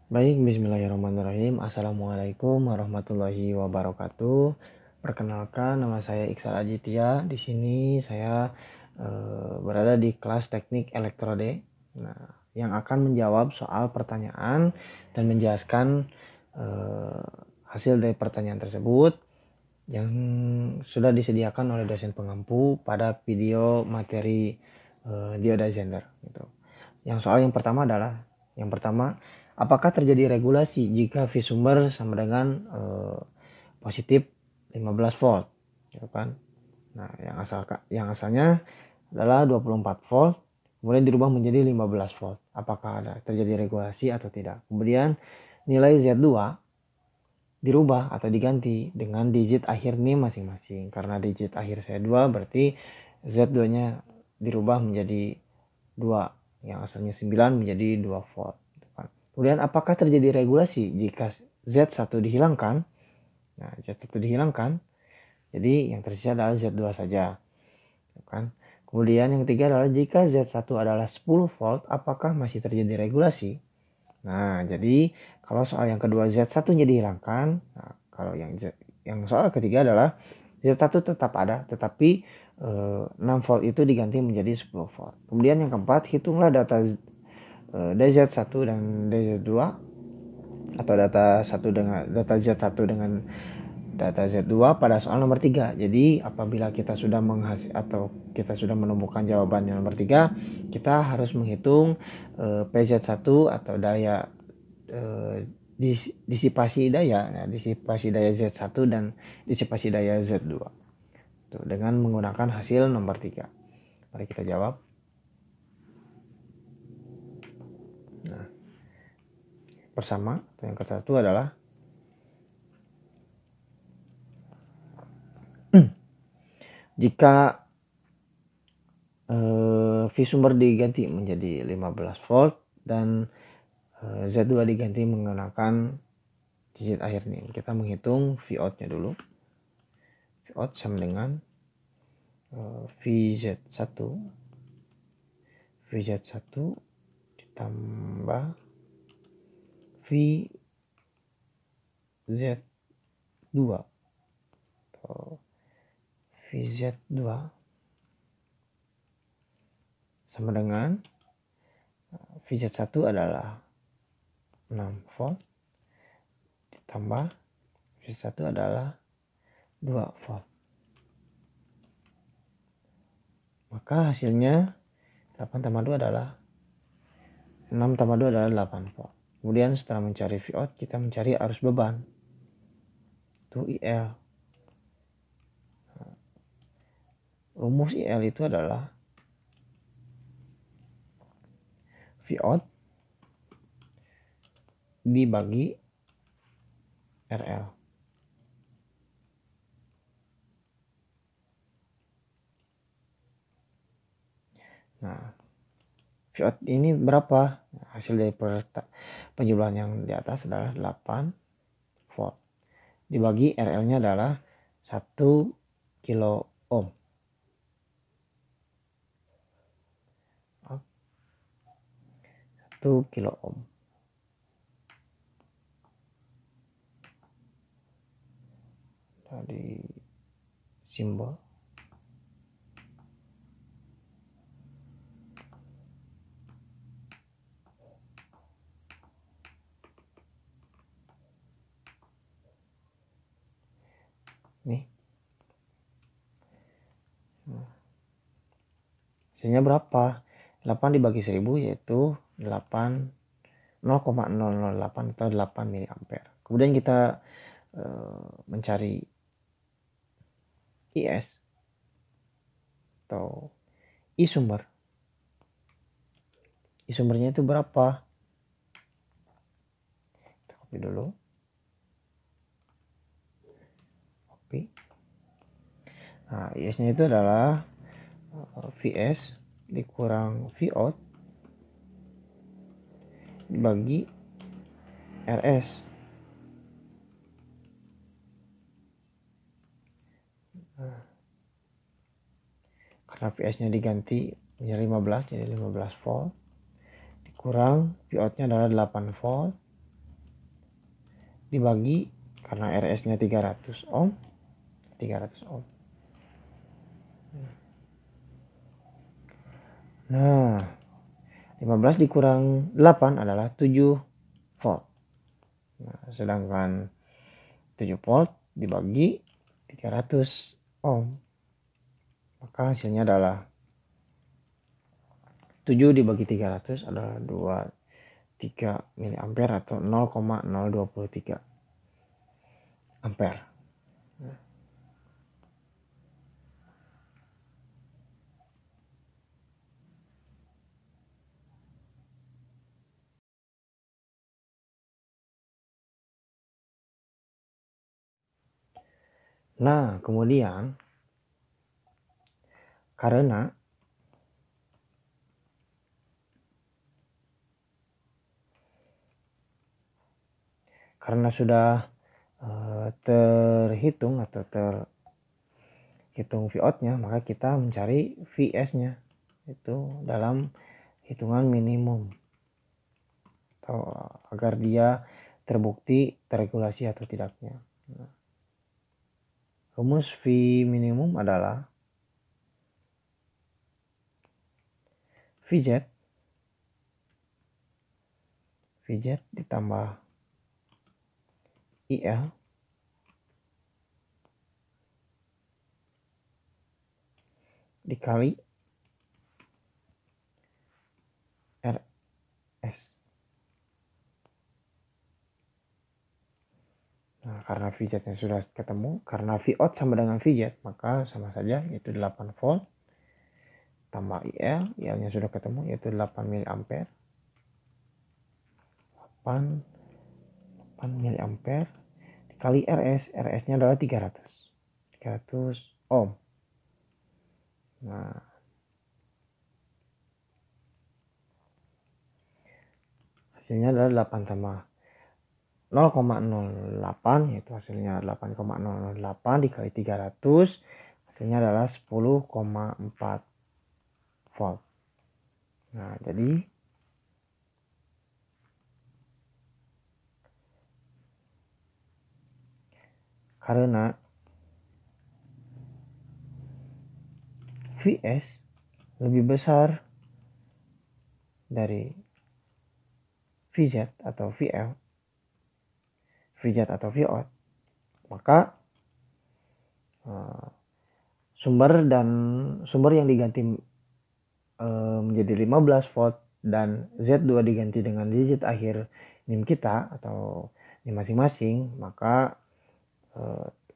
Baik, bismillahirrahmanirrahim. Assalamualaikum warahmatullahi wabarakatuh. Perkenalkan, nama saya Iksal Aditya. Di sini saya berada di kelas teknik elektrode. Nah, yang akan menjawab soal pertanyaan dan menjelaskan hasil dari pertanyaan tersebut yang sudah disediakan oleh dosen pengampu pada video materi dioda Zender. Gitu. Yang soal yang pertama adalah, apakah terjadi regulasi jika V sumber sama dengan positif 15 volt, gitu kan? Nah, yang asalnya adalah 24 volt, kemudian dirubah menjadi 15 volt. Apakah ada terjadi regulasi atau tidak? Kemudian nilai Z2 dirubah atau diganti dengan digit akhir NIM masing-masing. Karena digit akhir saya 2, berarti Z2-nya dirubah menjadi 2, yang asalnya 9 menjadi 2 volt. Kemudian apakah terjadi regulasi jika Z1 dihilangkan? Nah, Z1 dihilangkan, jadi yang tersisa adalah Z2 saja. Kan? Kemudian yang ketiga adalah jika Z1 adalah 10 volt, apakah masih terjadi regulasi? Nah, jadi kalau soal yang kedua Z1-nya dihilangkan, nah, kalau yang soal ketiga adalah Z1 tetap ada, tetapi 6 volt itu diganti menjadi 10 volt. Kemudian yang keempat, hitunglah data DZ1 dan DZ2 atau data Z1 dengan data Z2 pada soal nomor 3. Jadi apabila kita sudah menemukan jawaban yang nomor 3, kita harus menghitung PZ1 atau daya disipasi daya, disipasi daya Z1 dan disipasi daya Z2. Tuh, dengan menggunakan hasil nomor 3. Mari kita jawab. Nah, pertama, yang ke-1 adalah jika V sumber diganti menjadi 15 volt dan Z2 diganti menggunakan digit akhir NIM. Kita menghitung V out-nya dulu. V out sama dengan VZ1 ditambah VZ2 atau VZ2 sama dengan VZ1 adalah 6 volt ditambah VZ1 adalah 2 volt. Maka hasilnya 8 tambah 2 adalah 6 tambah 2 adalah 8 volt. Kemudian setelah mencari V out, kita mencari arus beban. Itu IL. Rumus IL itu adalah V out dibagi RL. Nah, V out ini berapa? Hasil dari penjumlahan yang di atas adalah 8 volt. Dibagi RL-nya adalah 1 kilo ohm. 1 kilo ohm. Dari simbol. Nih. Hasilnya berapa? 8 dibagi 1000 yaitu 0,008 atau 8 mA. Kemudian kita mencari IS atau I sumber. I sumbernya itu berapa? Kita copy dulu. Copy. Nah, IS-nya itu adalah VS dikurang V out dibagi RS. Nah, karena VS-nya diganti menjadi 15, jadi 15 volt dikurang V out-nya adalah 8 volt dibagi, karena RS-nya 300 ohm, 300 ohm. Nah, 15 dikurang 8 adalah 7 volt. Nah, sedangkan 7 volt dibagi 300 ohm, maka hasilnya adalah 7 dibagi 300 adalah 23 mA atau 0,023 ampere. Nah, kemudian karena sudah terhitung atau terhitung Vout-nya, maka kita mencari Vs-nya itu dalam hitungan minimum, atau agar dia terbukti terregulasi atau tidaknya. Nah, rumus V minimum adalah Vz ditambah IL dikali RS. Nah, karena Vz-nya sudah ketemu, karena Vout sama dengan Vz, maka sama saja, yaitu 8 volt tambah IL-nya sudah ketemu, yaitu 8 mA. 8 mA dikali RS-nya adalah 300 ohm. Nah, hasilnya adalah 8 tambah 0,08, yaitu hasilnya 8,008 dikali 300, hasilnya adalah 10,4 volt. Nah, jadi karena Vs lebih besar dari Vz atau VL, Vz atau Vout, maka sumber yang diganti menjadi 15 volt dan Z2 diganti dengan digit akhir NIM kita atau NIM masing-masing, maka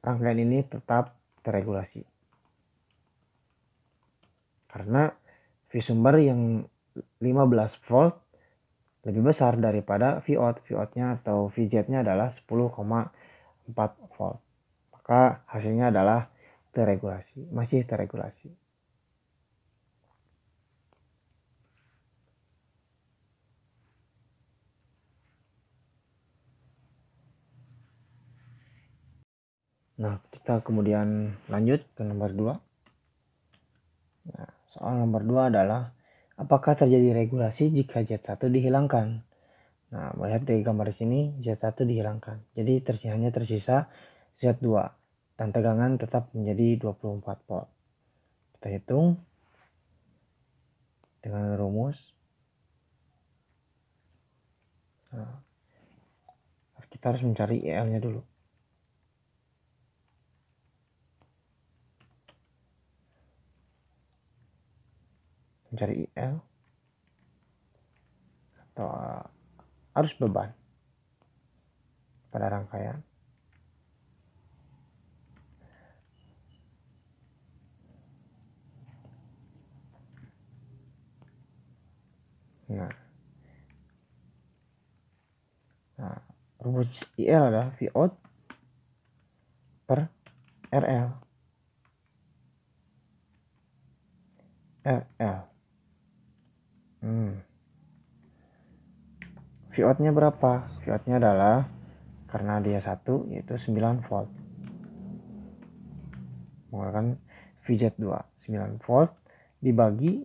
rangkaian ini tetap terregulasi. Karena V sumber yang 15 volt lebih besar daripada Vout-nya atau Vz-nya adalah 10,4 volt. Maka hasilnya adalah terregulasi, masih terregulasi. Nah, kita kemudian lanjut ke nomor 2. Nah, soal nomor 2 adalah apakah terjadi regulasi jika Z1 dihilangkan? Nah, melihat dari gambar di sini, Z1 dihilangkan. Jadi hanya tersisa Z2 dan tegangan tetap menjadi 24 volt. Kita hitung dengan rumus. Nah, kita harus mencari IL-nya dulu. Mencari IL atau arus beban pada rangkaian. Nah, rumus IL adalah Vout per RL. Vout-nya berapa? Vout-nya adalah, karena dia 1, yaitu 9 volt. Menggunakan Vz2 9 volt dibagi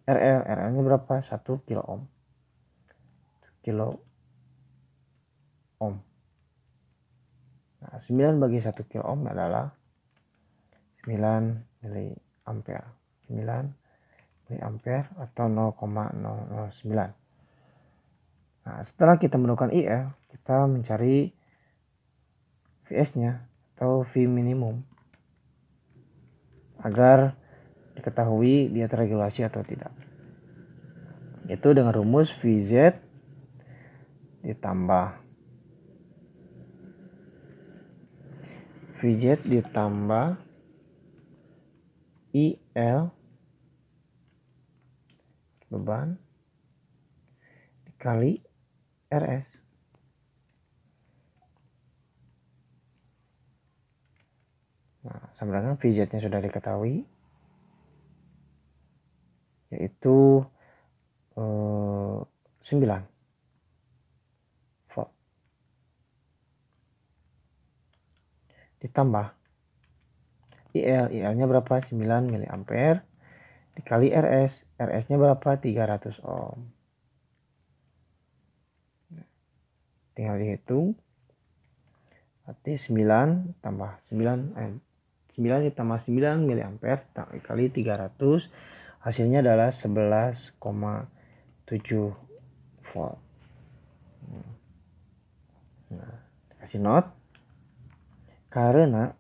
RL-nya berapa? 1 kilo ohm. ohm. Nah, 9 bagi 1 kilo ohm adalah 9 miliampere. 9 miliampere atau 0,009. Nah, setelah kita menemukan IL, kita mencari Vs-nya atau V minimum agar diketahui dia terregulasi atau tidak. Itu dengan rumus Vz ditambah IL beban dikali Rs. Nah, sama dengan Vz-nya sudah diketahui, yaitu 9 volt. Ditambah IL-nya berapa? 9 miliampere dikali Rs-nya berapa? 300 ohm. Tinggal dihitung. Berarti 9 tambah 9 ditambah 9 miliampere kali 300, hasilnya adalah 11,7 volt. Nah, kasih note karena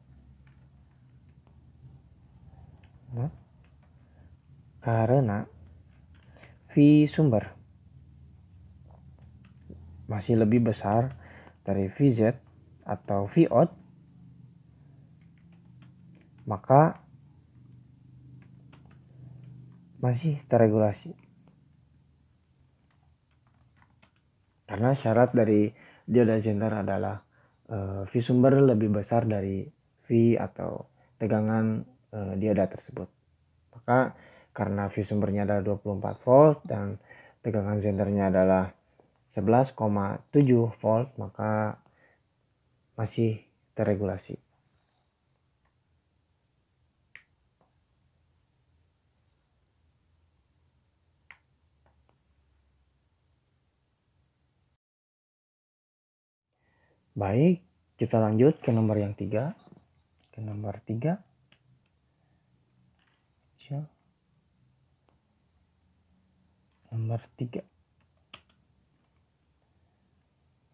V sumber masih lebih besar dari Vz atau Vout, maka masih terregulasi. Karena syarat dari dioda Zener adalah V sumber lebih besar dari V atau tegangan dioda tersebut. Maka karena V sumbernya adalah 24 volt dan tegangan Zenernya adalah 11,7 volt, maka masih terregulasi. Baik, kita lanjut ke nomor yang 3. Ke nomor 3. Nomor 3.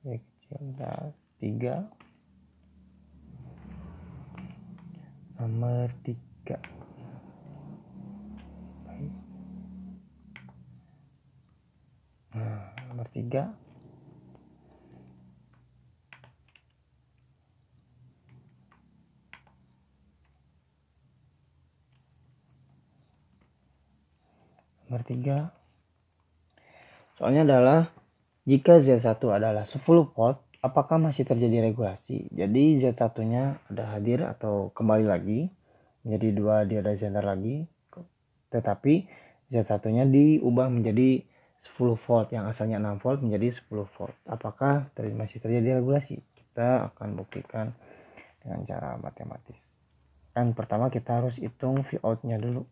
Baik, 3. Nomor 3. Baik. Nah, nomor 3. Nomor 3. Soalnya adalah jika Z1 adalah 10 volt, apakah masih terjadi regulasi? Jadi Z1-nya udah hadir atau kembali lagi menjadi 2 dioda Zener lagi, tetapi Z1-nya diubah menjadi 10 volt, yang asalnya 6 volt menjadi 10 volt. Apakah masih terjadi regulasi? Kita akan buktikan dengan cara matematis. Kan pertama kita harus hitung Vout-nya dulu.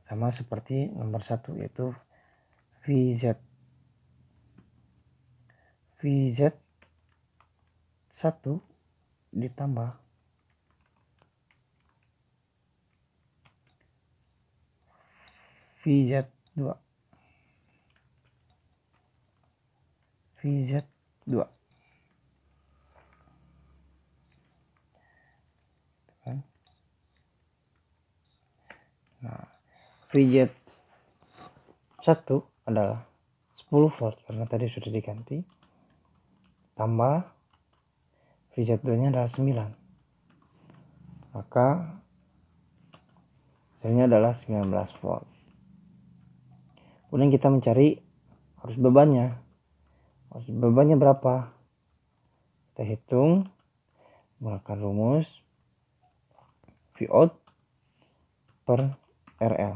Sama seperti nomor 1, yaitu Vz 1 ditambah Vz 2 Nah, Vz 1 adalah 10 volt karena tadi sudah diganti, tambah Vz2 nya adalah 9, maka hasilnya adalah 19 volt. Kemudian kita mencari arus bebannya. Arus bebannya berapa? Kita hitung menggunakan rumus Vout per RL.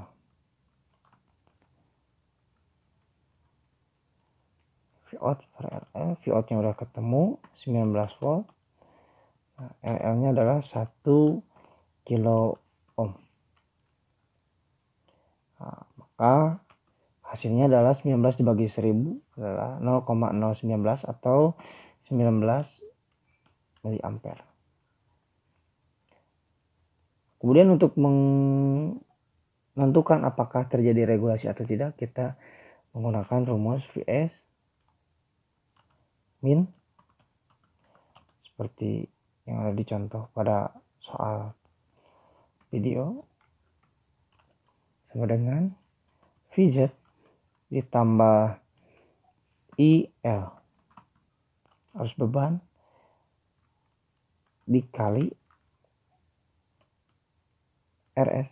Vout per RL, Vout-nya udah ketemu 19 volt. Nah, RL-nya adalah 1 kilo ohm. Nah, maka hasilnya adalah 19 dibagi 1000 adalah 0,019 atau miliampere. Kemudian untuk menentukan apakah terjadi regulasi atau tidak, kita menggunakan rumus Vs min seperti yang ada di contoh pada soal video sama dengan Vz ditambah IL arus beban dikali RS.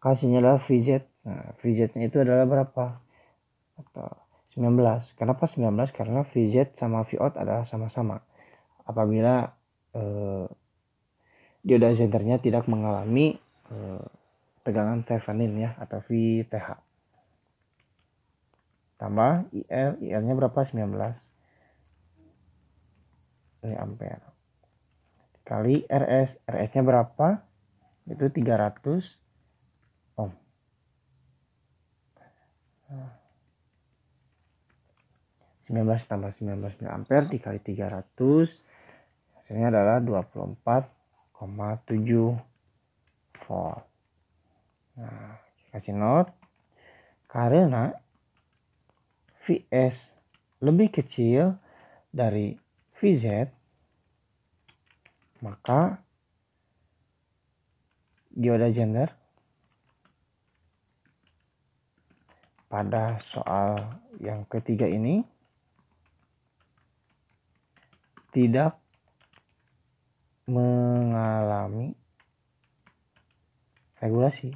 Hasilnya adalah Vz. Nah, Vz-nya itu adalah berapa? Atau 19. Kenapa 19? Karena Vz sama Vout adalah sama-sama. Apabila dioda zenternya tidak mengalami tegangan Thevenin ya, atau VTH. Tambah IL, IL-nya berapa? 19 miliampere. Kali RS, RS-nya berapa? Itu 300 ohm. 19 tambah 19 miliampere dikali 300, hasilnya adalah 24,7 volt. Nah, kasih note, karena Vs lebih kecil dari Vz, maka dioda Zener pada soal yang ketiga ini tidak mengalami regulasi.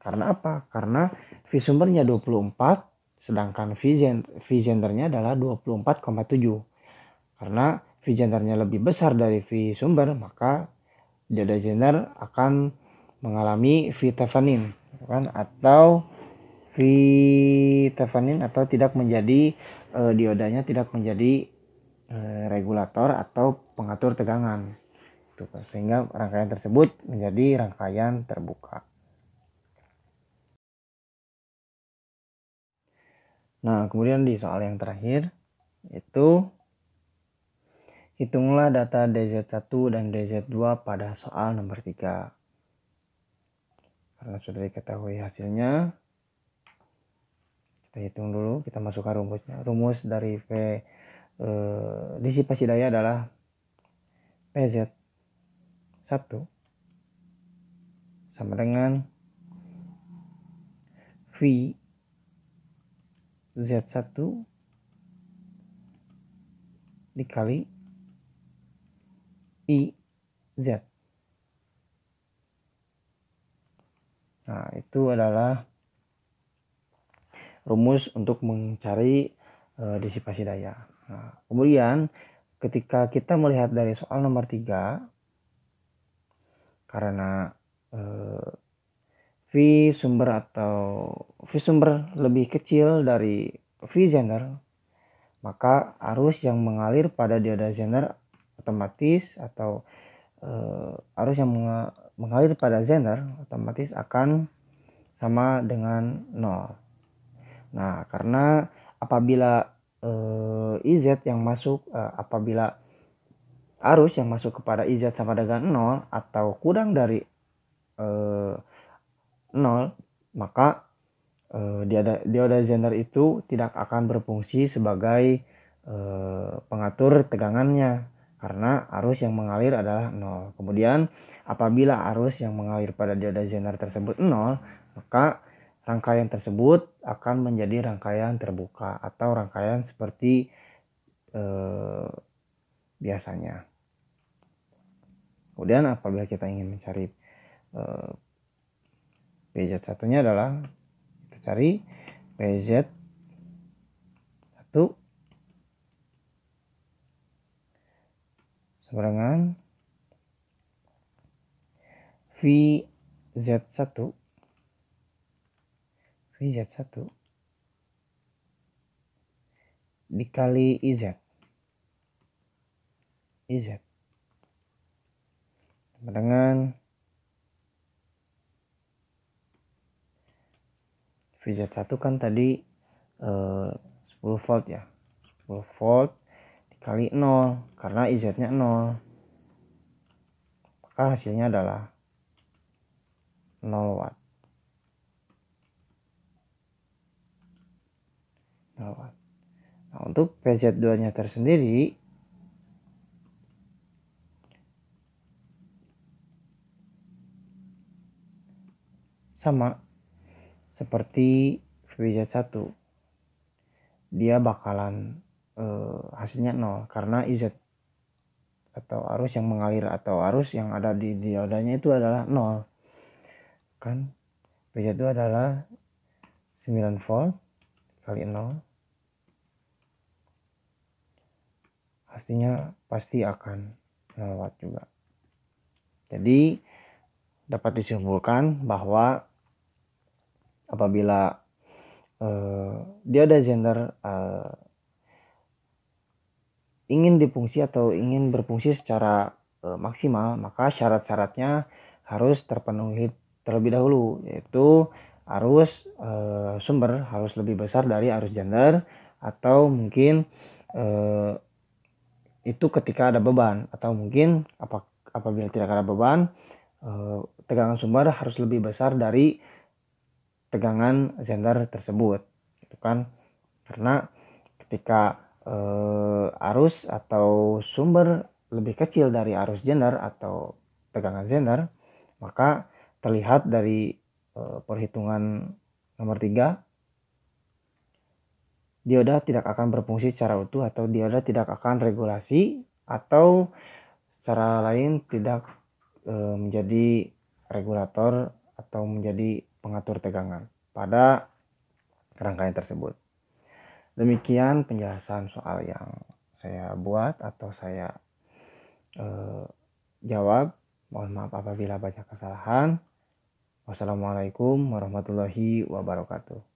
Karena apa? Karena V sumbernya 24, sedangkan V zenternya adalah 24,7. Karena V zenternya lebih besar dari V sumber, maka dioda Zener akan mengalami V Thevenin, kan? Atau V Thevenin, atau tidak menjadi diodanya tidak menjadi regulator atau pengatur tegangan. Sehingga rangkaian tersebut menjadi rangkaian terbuka. Nah, kemudian di soal yang terakhir itu hitunglah data DZ1 dan DZ2 pada soal nomor 3. Karena sudah diketahui hasilnya, kita hitung dulu, kita masukkan rumusnya. Rumus dari disipasi daya adalah PZ1 sama dengan VZ1 dikali IZ. Nah, itu adalah rumus untuk mencari disipasi daya. Nah, kemudian ketika kita melihat dari soal nomor 3, karena V sumber lebih kecil dari V Zener, maka arus yang mengalir pada dioda Zener otomatis, atau arus yang mengalir pada Zener otomatis akan sama dengan 0. Nah, karena apabila IZ yang masuk, apabila arus yang masuk kepada IZ sama dengan 0 atau kurang dari 0, maka dioda Zener itu tidak akan berfungsi sebagai pengatur tegangannya, karena arus yang mengalir adalah 0. Kemudian apabila arus yang mengalir pada dioda Zener tersebut 0, maka rangkaian tersebut akan menjadi rangkaian terbuka atau rangkaian seperti biasanya. Kemudian apabila kita ingin mencari PZ1-nya adalah kita cari PZ1 sama dengan VZ1 dikali IZ sama dengan VZ1 kan tadi 10 volt ya, 10 volt dikali 0 karena IZ nya 0, maka hasilnya adalah 0 watt. 0 watt. Nah, untuk PZ2 nya tersendiri sama seperti VZ1, dia bakalan hasilnya 0 karena IZ atau arus yang mengalir atau arus yang ada di diodanya itu adalah 0 kan. VZ2 adalah 9 volt kali 0, hasilnya pasti akan 0 watt juga. Jadi dapat disimpulkan bahwa apabila dioda Zener ingin difungsi atau ingin berfungsi secara maksimal, maka syarat-syaratnya harus terpenuhi terlebih dahulu, yaitu arus sumber harus lebih besar dari arus Zener, atau mungkin itu ketika ada beban, atau mungkin apabila tidak ada beban, tegangan sumber harus lebih besar dari tegangan Zener tersebut, gitu kan. Karena ketika arus atau sumber lebih kecil dari arus Zener atau tegangan Zener, maka terlihat dari perhitungan nomor 3, dioda tidak akan berfungsi secara utuh, atau dioda tidak akan regulasi, atau secara lain tidak menjadi regulator atau menjadi pengatur tegangan pada rangkaian tersebut. Demikian penjelasan soal yang saya buat atau saya jawab. Mohon maaf apabila banyak kesalahan. Wassalamualaikum warahmatullahi wabarakatuh.